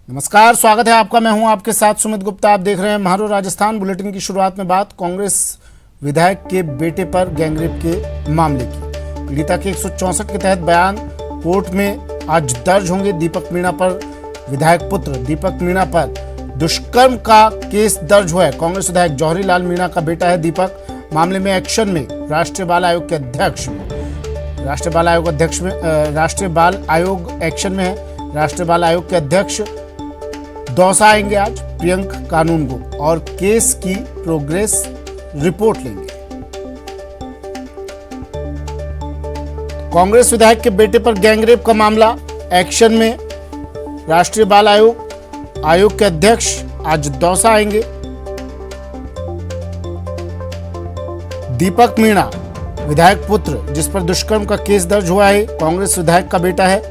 नमस्कार, स्वागत है आपका। मैं हूं आपके साथ सुमित गुप्ता। आप देख रहे हैं महारो राजस्थान। बुलेटिन की शुरुआत में बात कांग्रेस विधायक के बेटे पर गैंगरेप के मामले की। पीड़िता के 164 के तहत बयान कोर्ट में आज दर्ज होंगे। दीपक मीणा पर विधायक पुत्र दीपक मीणा पर दुष्कर्म का केस दर्ज हुआ है। कांग्रेस विधायक जौहरी लाल मीणा का बेटा है दीपक। मामले में एक्शन में राष्ट्रीय बाल आयोग के अध्यक्ष राष्ट्रीय बाल आयोग एक्शन में है। राष्ट्रीय बाल आयोग के अध्यक्ष दौसा आएंगे आज प्रियंक कानून को और केस की प्रोग्रेस रिपोर्ट लेंगे। कांग्रेस विधायक के बेटे पर गैंगरेप का मामला एक्शन में। राष्ट्रीय बाल आयोग के अध्यक्ष आज दौसा आएंगे। दीपक मीणा विधायक पुत्र जिस पर दुष्कर्म का केस दर्ज हुआ है, कांग्रेस विधायक का बेटा है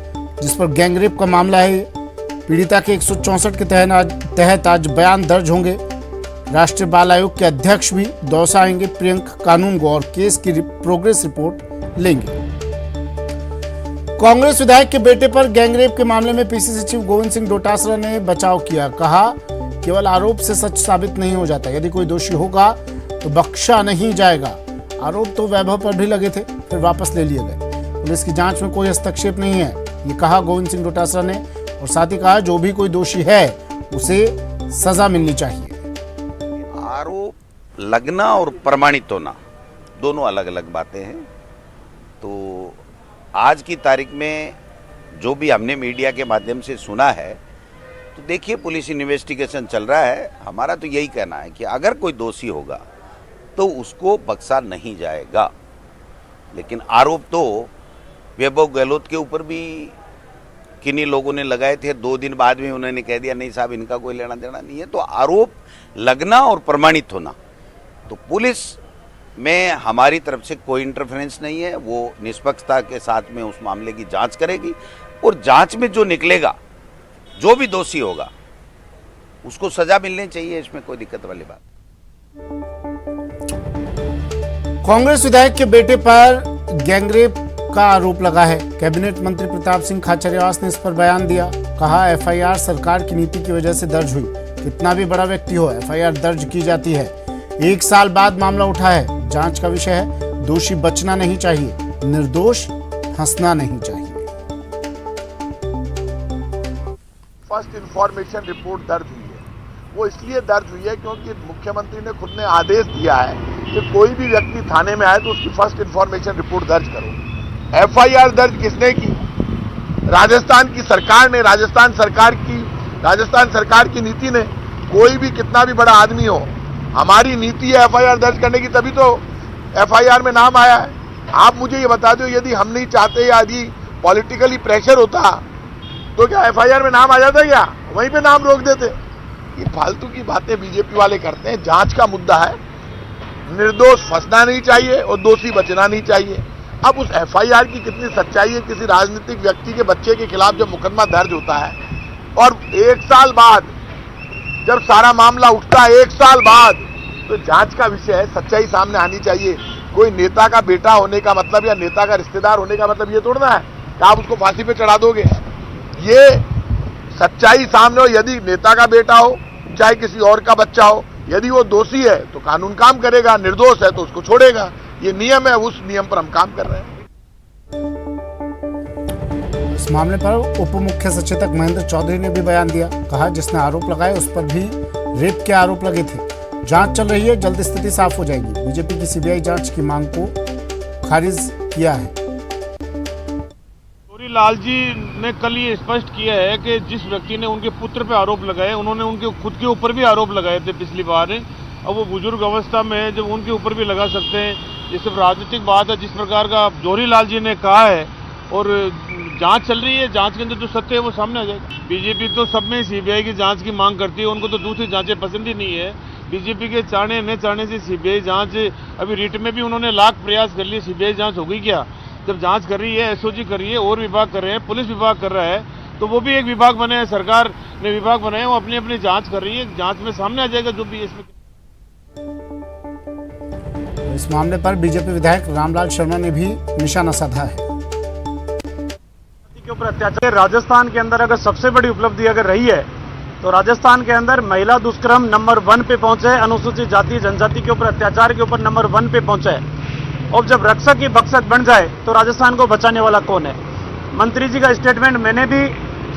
जिस पर गैंगरेप का मामला है। पीड़िता के 164 के तहत आज बयान दर्ज होंगे। राष्ट्रीय बाल आयोग के अध्यक्ष भी दौसा आएंगे प्रियंक कानून को और केस की प्रोग्रेस रिपोर्ट लेंगे। कांग्रेस विधायक के बेटे पर गैंगरेप के मामले में पीसीसी चीफ गोविंद सिंह डोटासरा ने बचाव किया। कहा, केवल आरोप से सच साबित नहीं हो जाता। यदि कोई दोषी होगा तो बख्शा नहीं जाएगा। आरोप तो वैभव पर भी लगे थे, फिर वापस ले लिए गए। पुलिस की जांच में कोई हस्तक्षेप नहीं है, ये कहा गोविंद सिंह डोटासरा ने। और साथ ही कहा, जो भी कोई दोषी है उसे सजा मिलनी चाहिए। आरोप लगना और प्रमाणित होना दोनों अलग अलग बातें हैं। तो आज की तारीख में जो भी हमने मीडिया के माध्यम से सुना है, तो देखिए पुलिस इन्वेस्टिगेशन चल रहा है। हमारा तो यही कहना है कि अगर कोई दोषी होगा तो उसको बख्शा नहीं जाएगा। लेकिन आरोप तो वैभव गहलोत के ऊपर भी किन्हीं लोगों ने लगाए थे। 2 दिन बाद में उन्होंने कह दिया नहीं साहब, इनका कोई लेना देना नहीं है। तो आरोप लगना और प्रमाणित होना, तो पुलिस में हमारी तरफ से कोई इंटरफेरेंस नहीं है। वो निष्पक्षता के साथ में उस मामले की जांच करेगी और जांच में जो निकलेगा, जो भी दोषी होगा उसको सजा मिलनी चाहिए। इसमें कोई दिक्कत वाली बात। कांग्रेस विधायक के बेटे पर गैंगरेप का आरोप लगा है। कैबिनेट मंत्री प्रताप सिंह खाचरियावास ने इस पर बयान दिया। कहा, एफआईआर सरकार की नीति की वजह से दर्ज हुई। कितना भी बड़ा व्यक्ति हो, एफआईआर दर्ज की जाती है। 1 साल बाद मामला उठा है, जांच का विषय है। दोषी बचना नहीं चाहिए, निर्दोष हंसना नहीं चाहिए। फर्स्ट इंफॉर्मेशन रिपोर्ट दर्ज हुई है। वो इसलिए दर्ज हुई है क्योंकि मुख्यमंत्री ने खुद ने आदेश दिया है कि कोई भी व्यक्ति थाने में आए तो उसकी फर्स्ट इंफॉर्मेशन रिपोर्ट दर्ज करो। एफआईआर दर्ज किसने की? राजस्थान की सरकार ने, राजस्थान सरकार की नीति ने। कोई भी कितना भी बड़ा आदमी हो, हमारी नीति है एफआईआर दर्ज करने की, तभी तो एफआईआर में नाम आया है। आप मुझे ये बता दो, यदि हम नहीं चाहते या यदि पॉलिटिकली प्रेशर होता तो क्या एफआईआर में नाम आ जाता? क्या वहीं पे नाम रोक देते? ये फालतू की बातें बीजेपी वाले करते हैं। जांच का मुद्दा है, निर्दोष फंसना नहीं चाहिए और दोषी बचना नहीं चाहिए। अब उस एफआईआर की कितनी सच्चाई है? किसी राजनीतिक व्यक्ति के बच्चे के खिलाफ जब मुकदमा दर्ज होता है और 1 साल बाद जब सारा मामला उठता है, 1 साल बाद, तो जांच का विषय है, सच्चाई सामने आनी चाहिए। कोई नेता का बेटा होने का मतलब या नेता का रिश्तेदार होने का मतलब ये तोड़ना है कि आप उसको फांसी पे चढ़ा दोगे। ये सच्चाई सामने हो। यदि नेता का बेटा हो, चाहे किसी और का बच्चा हो, यदि वो दोषी है तो कानून काम करेगा, निर्दोष है तो उसको छोड़ेगा। ये नियम है, उस नियम पर हम काम कर रहे हैं। इस मामले पर उप मुख्य सचेतक महेंद्र चौधरी ने भी बयान दिया। कहा, जिसने आरोप लगाए उस पर भी रेप के आरोप लगे थे। जांच चल रही है, जल्द स्थिति साफ हो जाएगी। बीजेपी की सीबीआई जांच की मांग को खारिज किया है। जौहरी लाल जी ने कल ये स्पष्ट किया है कि जिस व्यक्ति ने उनके पुत्र पे आरोप लगाए, उन्होंने उनके खुद के ऊपर भी आरोप लगाए थे पिछली बार। अब वो बुजुर्ग अवस्था में है, जब उनके ऊपर भी लगा सकते हैं। ये सिर्फ राजनीतिक बात है जिस प्रकार का जौहरी लाल जी ने कहा है, और जांच चल रही है। जांच के अंदर जो सत्य है वो सामने आ जाएगा। बीजेपी तो सब में सीबीआई की जांच की मांग करती है, उनको तो दूसरी जांचें पसंद ही नहीं है। बीजेपी के चाहने न चाहने से सीबीआई जांच, अभी रिट में भी उन्होंने लाख प्रयास कर लिए, सीबीआई जांच हो गई क्या? जब जांच कर रही है, एसओजी कर रही है, और विभाग कर रहे हैं, पुलिस विभाग कर रहा है, तो वो भी एक विभाग बने हैं, सरकार ने विभाग बनाए, वो अपनी अपनी जांच कर रही है। जांच में सामने आ जाएगा जो भी इसमें। इस मामले पर बीजेपी विधायक रामलाल शर्मा ने भी निशाना साधा है। के ऊपर अत्याचार राजस्थान के अंदर अगर सबसे बड़ी उपलब्धि अगर रही है तो राजस्थान के अंदर महिला दुष्कर्म नंबर 1 पे पहुंचे है, अनुसूचित जाति जनजाति के ऊपर अत्याचार के ऊपर नंबर 1 पे पहुंचा है। और जब रक्षक ही भक्षक बन जाए तो राजस्थान को बचाने वाला कौन है? मंत्री जी का स्टेटमेंट मैंने भी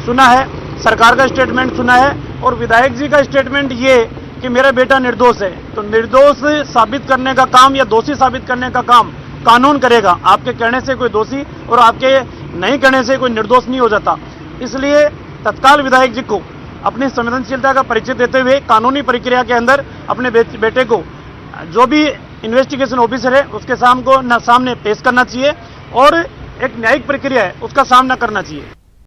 सुना है, सरकार का स्टेटमेंट सुना है, और विधायक जी का स्टेटमेंट ये कि मेरा बेटा निर्दोष है। तो निर्दोष साबित करने का काम या दोषी साबित करने का काम कानून करेगा। आपके कहने से कोई दोषी और आपके नहीं कहने से कोई निर्दोष नहीं हो जाता। इसलिए तत्काल विधायक जी को अपनी संवेदनशीलता का परिचय देते हुए कानूनी प्रक्रिया के अंदर अपने बेटे को जो भी इन्वेस्टिगेशन ऑफिसर है उसके सामने पेश करना चाहिए और एक न्यायिक प्रक्रिया है उसका सामना करना चाहिए।